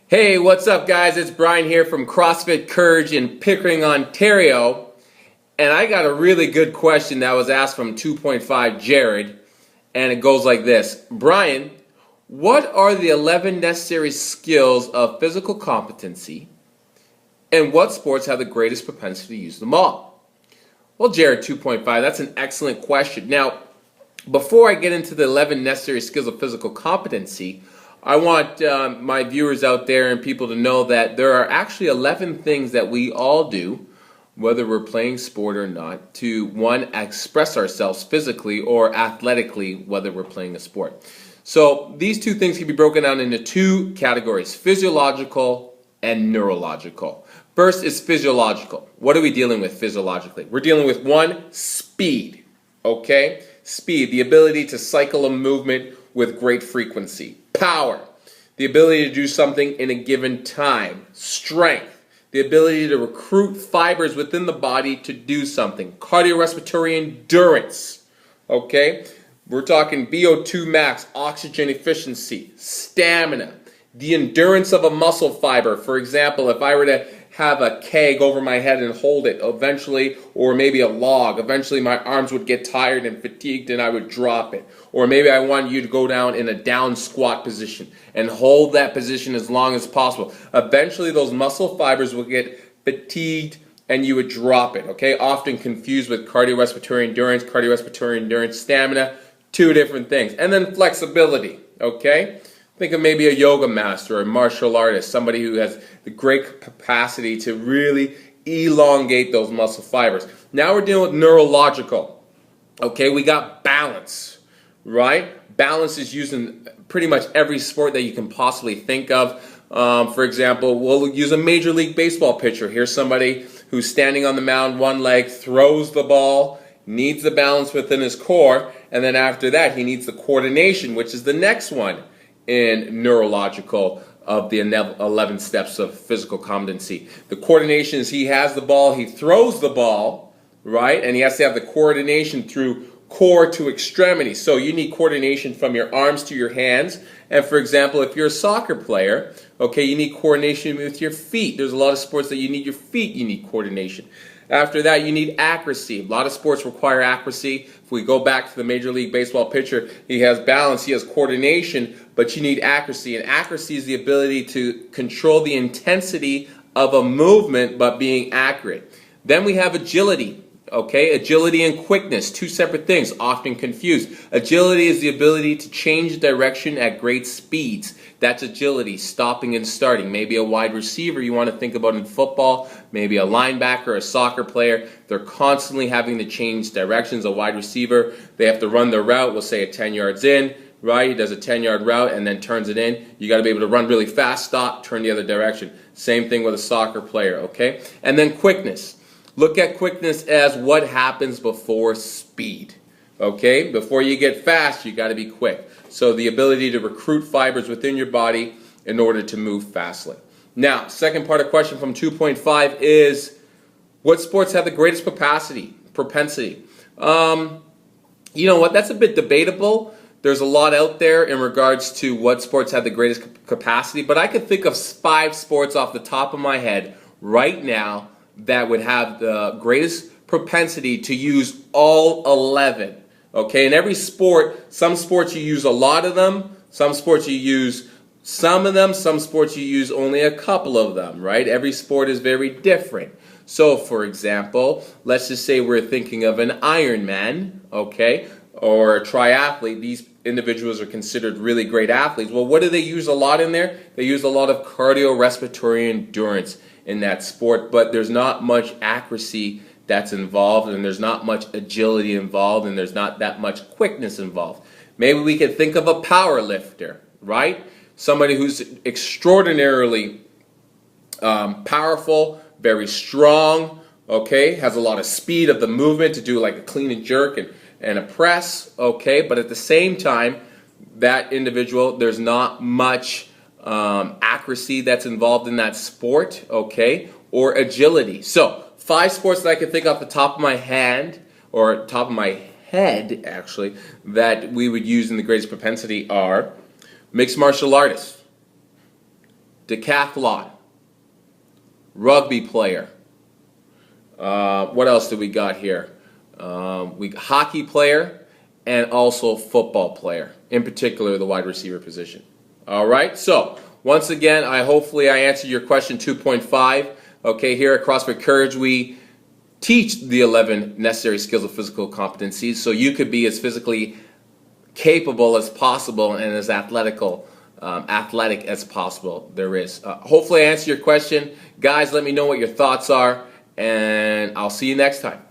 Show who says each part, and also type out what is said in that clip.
Speaker 1: Hey, what's up guys? It's Brian here from CrossFit Courage in Pickering, Ontario. And I got a really good question that was asked from 2.5 Jared. And it goes like this. Brian, what are the 11 necessary skills of physical competency? And what sports have the greatest propensity to use them all? Well, Jared 2.5, that's an excellent question. Now, before I get into the 11 necessary skills of physical competency, I want my viewers out there and people to know that there are actually 11 things that we all do, whether we're playing sport or not, to one, express ourselves physically or athletically, whether we're playing a sport. So these two things can be broken down into two categories, physiological and neurological. First is physiological. What are we dealing with physiologically? We're dealing with one, speed, okay? Speed, the ability to cycle a movement with great frequency. Power, the ability to do something in a given time. Strength, the ability to recruit fibers within the body to do something. Cardiorespiratory endurance, okay? We're talking VO2 max, oxygen efficiency, stamina, the endurance of a muscle fiber. For example, if I were to have a keg over my head and hold it eventually, or maybe a log, eventually my arms would get tired and fatigued and I would drop it. Or maybe I want you to go down in a down squat position and hold that position as long as possible. Eventually those muscle fibers will get fatigued and you would drop it, okay? Often confused with cardiorespiratory endurance, stamina, two different things. And then flexibility, okay? Think of maybe a yoga master or a martial artist, somebody who has the great capacity to really elongate those muscle fibers. Now we're dealing with neurological. Okay, we got balance, right? Balance is used in pretty much every sport that you can possibly think of. For example, we'll use a Major League Baseball pitcher. Here's somebody who's standing on the mound, one leg, throws the ball, needs the balance within his core, and then after that he needs the coordination, which is the next one in neurological of the 11 steps of physical competency. The coordination is he has the ball, he throws the ball, right? And he has to have the coordination through core to extremity. So you need coordination from your arms to your hands. And for example, if you're a soccer player, okay, you need coordination with your feet. There's a lot of sports that you need your feet, you need coordination. After that, you need accuracy. A lot of sports require accuracy. If we go back to the Major League Baseball pitcher, he has balance, he has coordination, but you need accuracy. And accuracy is the ability to control the intensity of a movement but being accurate. Then we have agility. Okay, agility and quickness, two separate things, often confused. Agility is the ability to change direction at great speeds. That's agility, stopping and starting. Maybe a wide receiver you want to think about in football, maybe a linebacker, a soccer player. They're constantly having to change directions. A wide receiver, they have to run their route, we'll say 10 yards in, right? He does a 10-yard route and then turns it in. You got to be able to run really fast, stop, turn the other direction. Same thing with a soccer player, okay? And then quickness. Look at quickness as what happens before speed, okay? Before you get fast, you got to be quick. So the ability to recruit fibers within your body in order to move fastly. Now, second part of question from 2.5 is, what sports have the greatest propensity? You know what, that's a bit debatable. There's a lot out there in regards to what sports have the greatest capacity, but I could think of 5 sports off the top of my head right now that would have the greatest propensity to use all 11. Okay, in every sport, some sports you use a lot of them, some sports you use some of them, some sports you use only a couple of them, right? Every sport is very different. So, for example, let's just say we're thinking of an Ironman, okay, or a triathlete. These individuals are considered really great athletes. Well, what do they use a lot in there? They use a lot of cardiorespiratory endurance in that sport, but there's not much accuracy that's involved, and there's not much agility involved, and there's not that much quickness involved. Maybe we could think of a power lifter, right? Somebody who's extraordinarily powerful, very strong, okay, has a lot of speed of the movement to do like a clean and jerk and a press, okay, but at the same time, that individual, there's not much accuracy that's involved in that sport, okay, or agility. So 5 sports that I can think off the top of my hand, or top of my head actually, that we would use in the greatest propensity are mixed martial artists, decathlon, rugby player. What else do we got here? Hockey player and also football player, in particular the wide receiver position. All right, so once again, hopefully I answered your question 2.5. Okay, here at CrossFit Courage, we teach the 11 necessary skills of physical competencies so you could be as physically capable as possible and as athletic as possible there is. Hopefully I answered your question. Guys, let me know what your thoughts are, and I'll see you next time.